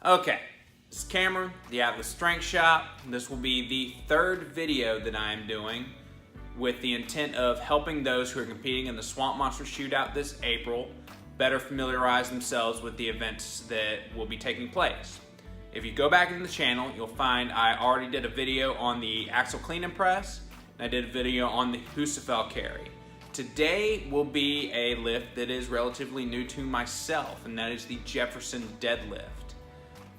Okay, this is Cameron, the Atlas Strength Shop. This will be the third video that I am doing with the intent of helping those who are competing in the Swamp Monster Shootout this April better familiarize themselves with the events that will be taking place. If you go back into the channel, you'll find I already did a video on the axle clean and press, and I did a video on the Husafel carry. Today will be a lift that is relatively new to myself, and that is the Jefferson Deadlift.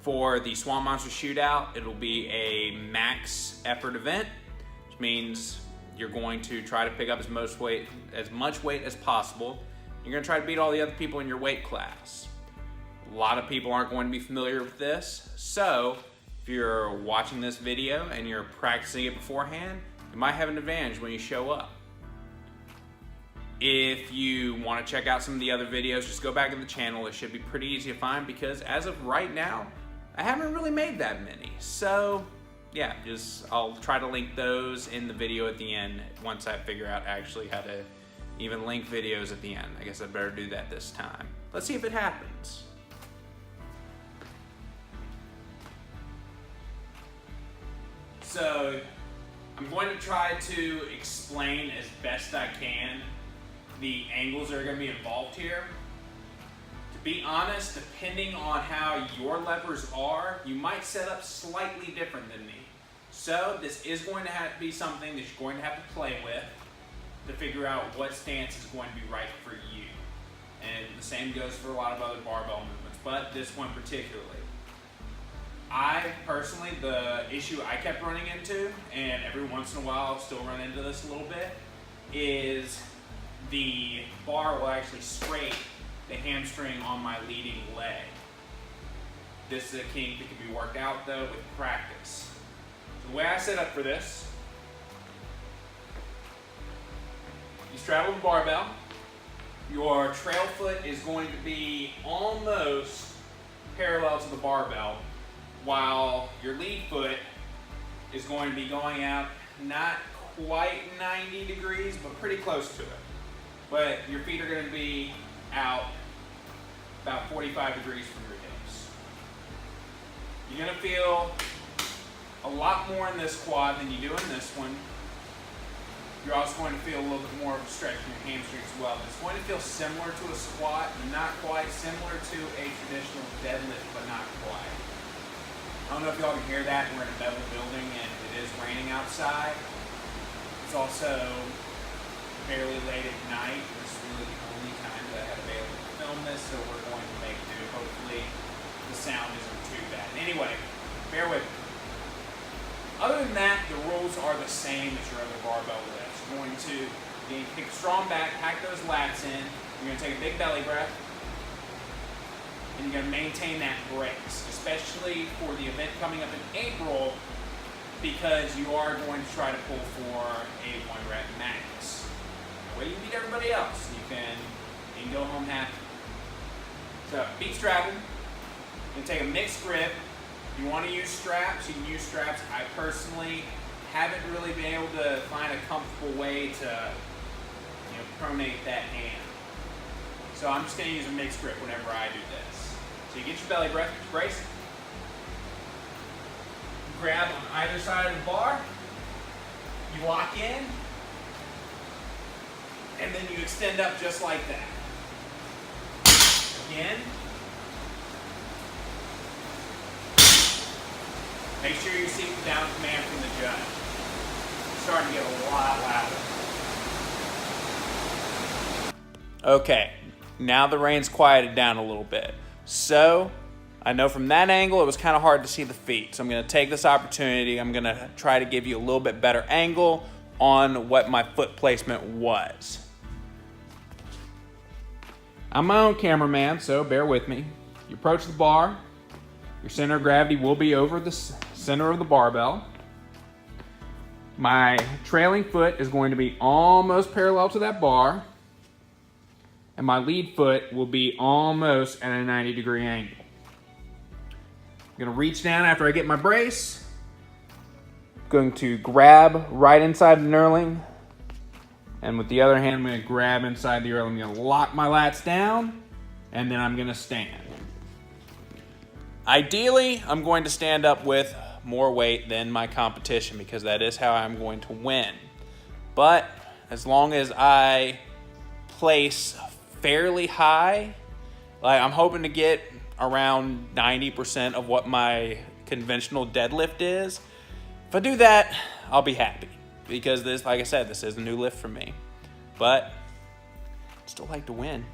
For the Swamp Monster Shootout, it'll be a max effort event, which means you're going to try to pick up as much weight as possible. You're going to try to beat all the other people in your weight class. A lot of people aren't going to be familiar with this, so if you're watching this video and you're practicing it beforehand, you might have an advantage when you show up. If you want to check out some of the other videos, just go back to the channel. It should be pretty easy to find because as of right now, I haven't really made that many. So yeah, I'll try to link those in the video at the end once I figure out actually how to even link videos at the end. I guess I better do that this time. Let's see if it happens. So I'm going to try to explain as best I can the angles that are going to be involved here. To be honest, depending on how your levers are, you might set up slightly different than me. So this is going to have to be something that you're going to have to play with to figure out what stance is going to be right for you. And the same goes for a lot of other barbell movements, but this one particularly. I personally, the issue I kept running into, and every once in a while I'll still run into this a little bit, is the bar will actually scrape the hamstring on my leading leg. This is a kink that can be worked out though with practice. So the way I set up for this, you straddle the barbell. Your trail foot is going to be almost parallel to the barbell, while your lead foot is going to be going out not quite 90 degrees, but pretty close to it. But your feet are going to be out about 45 degrees from your hips. You're going to feel a lot more in this quad than you do in this one. You're also going to feel a little bit more of a stretch in your hamstring as well. It's going to feel similar to a squat, but not quite. Similar to a traditional deadlift, but not quite. I don't know if y'all can hear that. We're in a metal building and it is raining outside. It's also fairly late at night. This is really the only time that I had available to film this, so we're going to make do. Hopefully the sound isn't too bad. Anyway, bear with me. Other than that, the rules are the same as your other barbell lifts. You're going to take a strong back, pack those lats in. You're going to take a big belly breath. And you're going to maintain that brace, especially for the event coming up in April, because you are going to try to pull for a 1 rep max. That way you beat everybody else. You can go home happy. So, feet straddled. You're going to take a mixed grip. If you want to use straps, you can use straps. I personally haven't really been able to find a comfortable way to pronate that hand. So I'm just going to use a mixed grip whenever I do this. So you get your belly breath, brace. Grab on either side of the bar. You lock in. And then you extend up just like that. Again. Make sure you seek the down command from the judge. It's starting to get a lot louder. Okay, now the rain's quieted down a little bit. So, I know from that angle it was kind of hard to see the feet. So I'm going to take this opportunity. I'm going to try to give you a little bit better angle on what my foot placement was. I'm my own cameraman, so bear with me. You approach the bar. Your center of gravity will be over the center of the barbell. My trailing foot is going to be almost parallel to that bar. And my lead foot will be almost at a 90-degree angle. I'm going to reach down after I get my brace. I'm going to grab right inside the knurling. And with the other hand, I'm going to grab inside the knurling. I'm going to lock my lats down. And then I'm going to stand. Ideally, I'm going to stand up with more weight than my competition because that is how I'm going to win. But as long as I place fairly high, like I'm hoping to get around 90% of what my conventional deadlift is. If I do that, I'll be happy because this, like I said, this is a new lift for me. But I'd still like to win.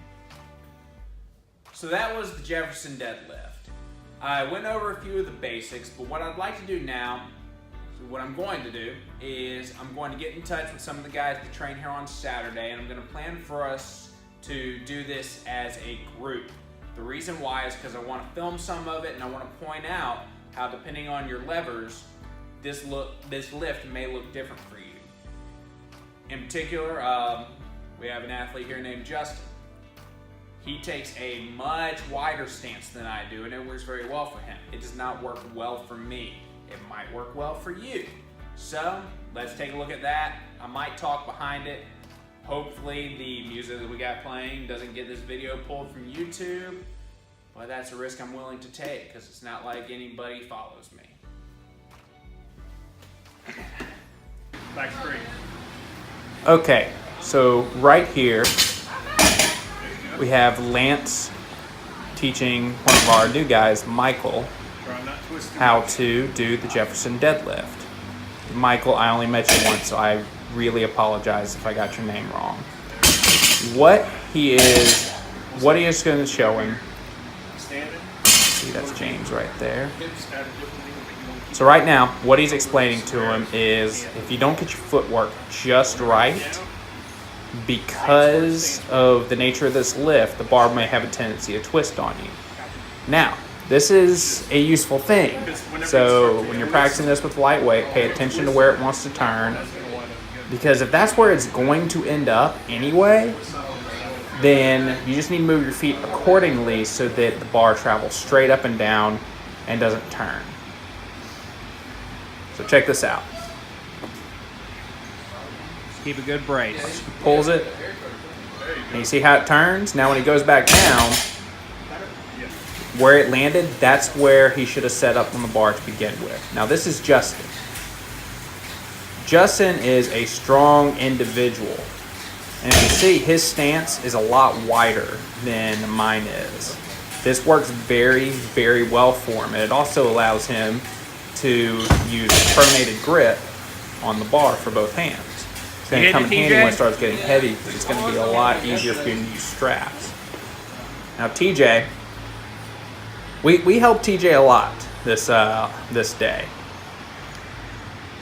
So that was the Jefferson Deadlift. I went over a few of the basics, but what I'd like to do now, what I'm going to do is I'm going to get in touch with some of the guys that train here on Saturday, and I'm going to plan for us to do this as a group. The reason why is because I want to film some of it, and I want to point out how, depending on your levers, this lift may look different for you. In particular, we have an athlete here named Justin. He takes a much wider stance than I do, and it works very well for him. It does not work well for me. It might work well for you. So let's take a look at that. I might talk behind it. Hopefully the music that we got playing doesn't get this video pulled from YouTube, but that's a risk I'm willing to take because it's not like anybody follows me. Back screen. Okay, so right here we have Lance teaching one of our new guys, Michael, how to do the Jefferson Deadlift. Michael, I only met you once, so I really apologize if I got your name wrong. What he is going to show him. See, that's James right there. So right now, what he's explaining to him is if you don't get your footwork just right, because of the nature of this lift, the bar may have a tendency to twist on you. Now, this is a useful thing. So when you're practicing this with lightweight, pay attention to where it wants to turn. Because if that's where it's going to end up anyway, then you just need to move your feet accordingly so that the bar travels straight up and down and doesn't turn. So check this out. Keep a good brace. He pulls it, and you see how it turns? Now when he goes back down, where it landed, that's where he should have set up on the bar to begin with. Now this is Justin. Justin is a strong individual. And you see, his stance is a lot wider than mine is. This works very, very well for him. And it also allows him to use a pronated grip on the bar for both hands. It's going to come in handy when it starts getting heavy because it's going to be a lot easier for you to use straps. Now TJ, we helped TJ a lot this day.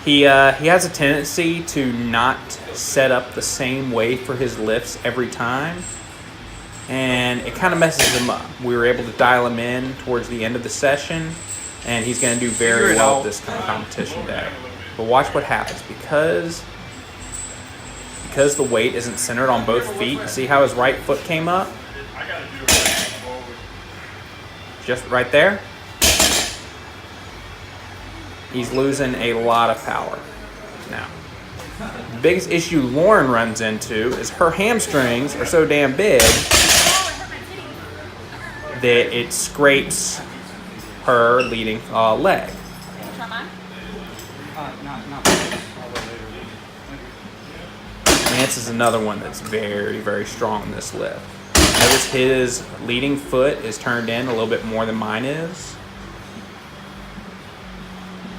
He has a tendency to not set up the same way for his lifts every time, and it kind of messes him up. We were able to dial him in towards the end of the session, and he's going to do very well this kind of competition day. But watch what happens because the weight isn't centered on both feet. See how his right foot came up? Just right there. He's losing a lot of power. Now, the biggest issue Lauren runs into is her hamstrings are so damn big that it scrapes her leading leg. Lance is another one that's very, very strong in this lift. Notice his leading foot is turned in a little bit more than mine is.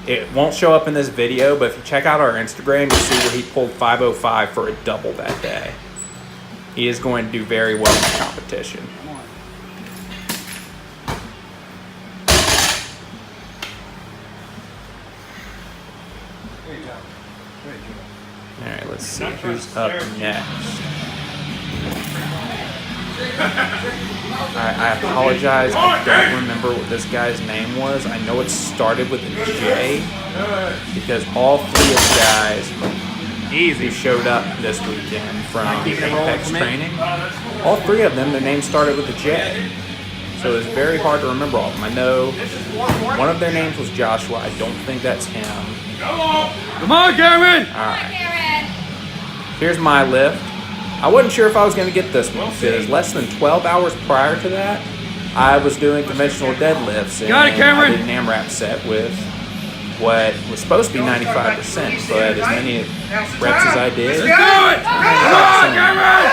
It won't show up in this video, but if you check out our Instagram, you'll see where he pulled 505 for a double that day. He is going to do very well in the competition. All right, let's see who's up next. I apologize. I don't remember what this guy's name was. I know it started with a J because all three of the guys who showed up this weekend from Apex training, all three of them, their names started with a J. So it's very hard to remember all of them. I know one of their names was Joshua. I don't think that's him. Come on, Cameron! All right. Here's my lift. I wasn't sure if I was going to get this one because less than 12 hours prior to that, I was doing conventional deadlifts, and Got it, Cameron. I did an AMRAP set with what was supposed to be 95%, but as many reps as I did. Let's do it! Come on, Cameron!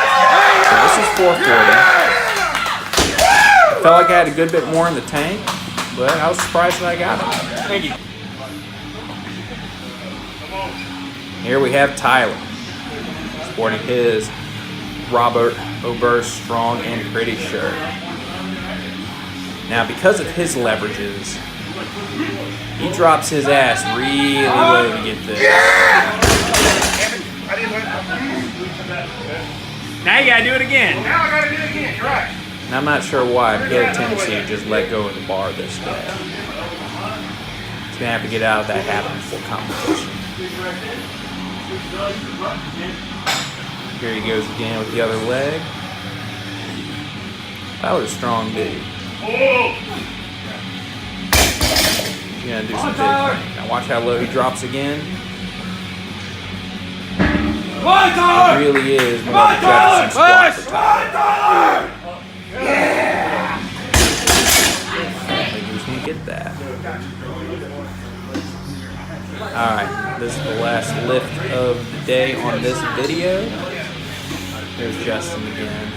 So this is 440. Felt like I had a good bit more in the tank, but I was surprised that I got it. Thank you. Here we have Tyler, sporting his Robert Oberst Strong and Pretty shirt. Now, because of his leverages, he drops his ass really low to get this. Now you gotta do it again. Now I gotta do it again, you're right. And I'm not sure why, but he had a tendency to just let go of the bar this day. He's gonna have to get out of that habit before competition. Here he goes again with the other leg. That was a strong dude. He's gonna do some big things. Now watch how low he drops again. Come on, Tyler! It really is more of a Jefferson squat for Tyler. Yeah! I think he's gonna get that. Alright, this is the last lift of the day on this video. There's Justin again.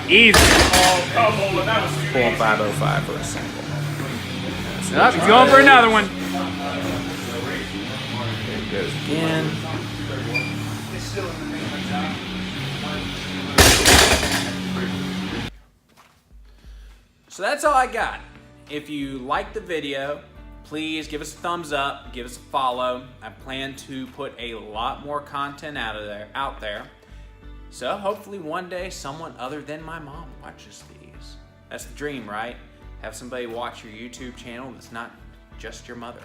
Easy. Pulling 505 for a single. Nope, he's going for another one. There he goes again. So that's all I got. If you liked the video, please give us a thumbs up, give us a follow. I plan to put a lot more content out there. So hopefully one day someone other than my mom watches these. That's the dream, right? Have somebody watch your YouTube channel that's not just your mother.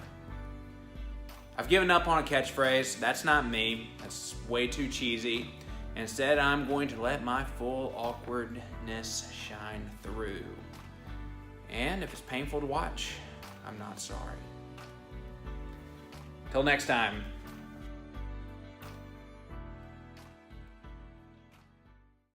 I've given up on a catchphrase. That's not me. That's way too cheesy. Instead, I'm going to let my full awkwardness shine through. And if it's painful to watch, I'm not sorry. Till next time.